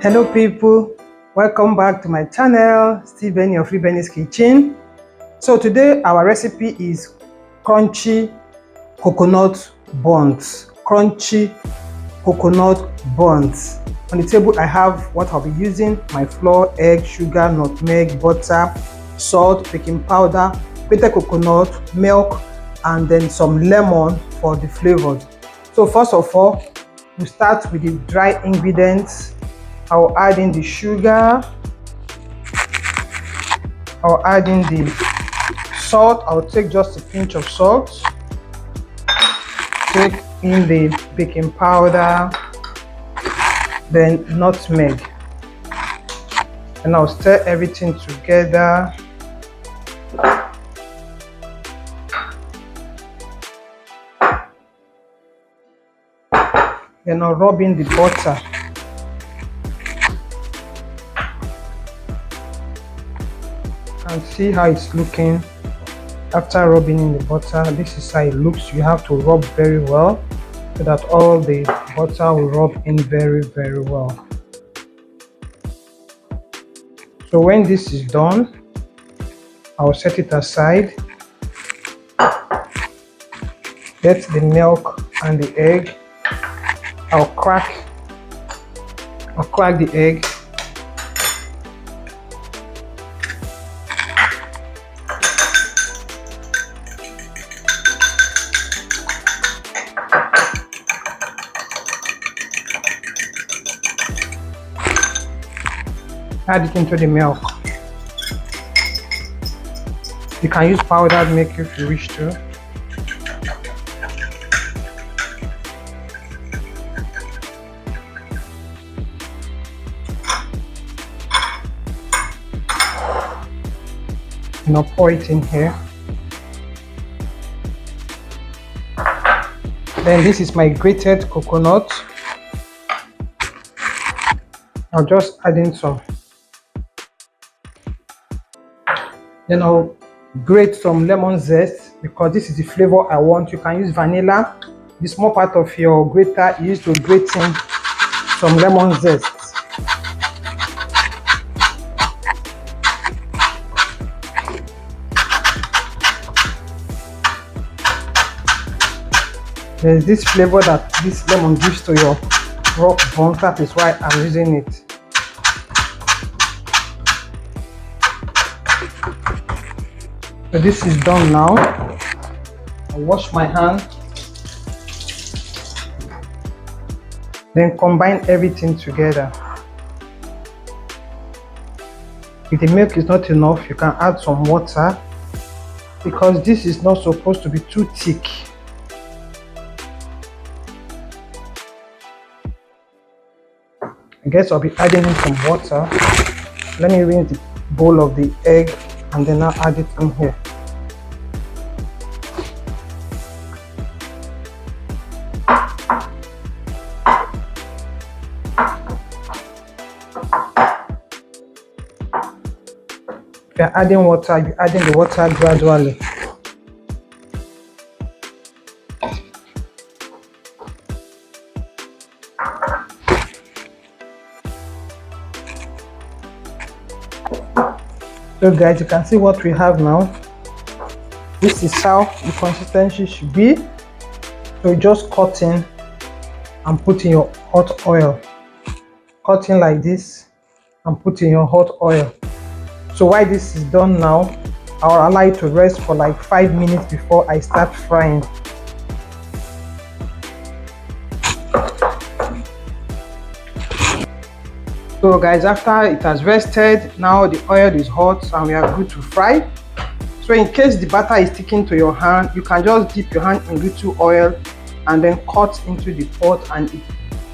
Hello people, welcome back to my channel, Stephen of Benny's Kitchen. So today our recipe is crunchy coconut buns. Crunchy coconut buns. On the table I have what I'll be using: my flour, egg, sugar, nutmeg, butter, salt, baking powder, grated coconut, milk, and then some lemon for the flavors. So first of all, we start with the dry ingredients. I'll add in the sugar, I'll add in the salt. I'll take just a pinch of salt, take in the baking powder, then nutmeg, and I'll stir everything together. Then I'll rub in the butter. And see how it's looking after rubbing in the butter. This is how it looks. You have to rub very well so that all the butter will rub in very well. So when this is done, I'll set it aside. Get the milk and the egg. I'll crack the egg. Add it into the milk. You can use powdered milk if you wish to. Now pour it in here. Then this is my grated coconut. I'll just add in some. Then I'll grate some lemon zest because this is the flavor I want. You can use vanilla. The small part of your grater is used to grate in some lemon zest. There's this flavor that this lemon gives to your rock buns. That is why I'm using it. So this is done now. I'll wash my hand. Then combine everything together. If the milk is not enough, you can add some water because this is not supposed to be too thick. I guess I'll be adding in some water. Let me rinse the bowl of the egg and then I'll add it in here. If you're adding water, you're adding the water gradually. So guys, you can see what we have now. This is how the consistency should be. So you just cut in and put in your hot oil. Cut in like this and put in your hot oil. So while this is done now, I'll allow it to rest for like 5 minutes before I start frying. So guys, after it has rested, now the oil is hot and we are good to fry. So in case the butter is sticking to your hand, you can just dip your hand in little oil and then cut into the pot and it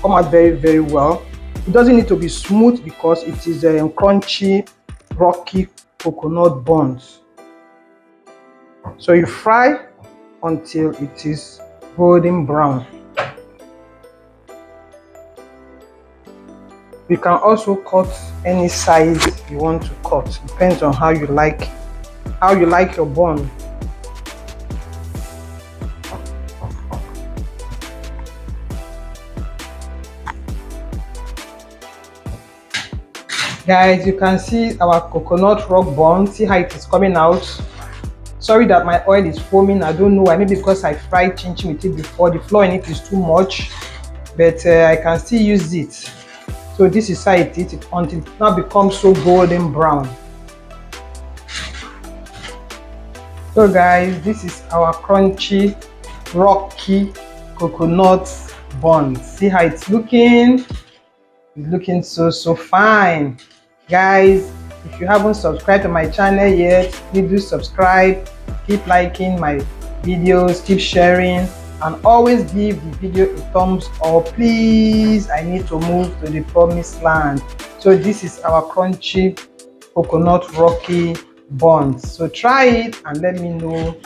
come out very well. It doesn't need to be smooth because it is crunchy, rocky coconut buns. So you fry until it is golden brown. You can also cut any size you want to cut. Depends on how you like your bun. Guys, you can see our coconut rock bun. See how it is coming out. Sorry that my oil is foaming. I don't know why. Maybe because I fried chin chin with it before. The flour in it is too much, but I can still use it. So this is how it is until it now becomes so golden brown. So guys, this is our crunchy, rocky coconut bun. See how it's looking? It's looking so fine. Guys, if you haven't subscribed to my channel yet, please do subscribe. Keep liking my videos, keep sharing, and always give the video a thumbs up. Please, I need to move to the promised land. So this is our crunchy coconut rocky buns. So try it and let me know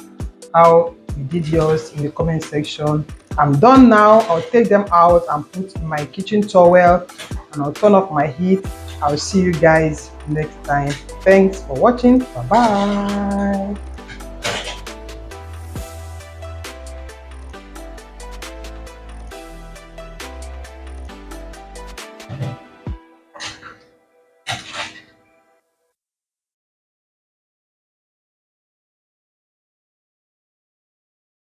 how you did yours in the comment section. I'm done now. I'll take them out and put in my kitchen towel, and I'll turn off my heat. I'll see you guys next time. Thanks for watching. Bye bye.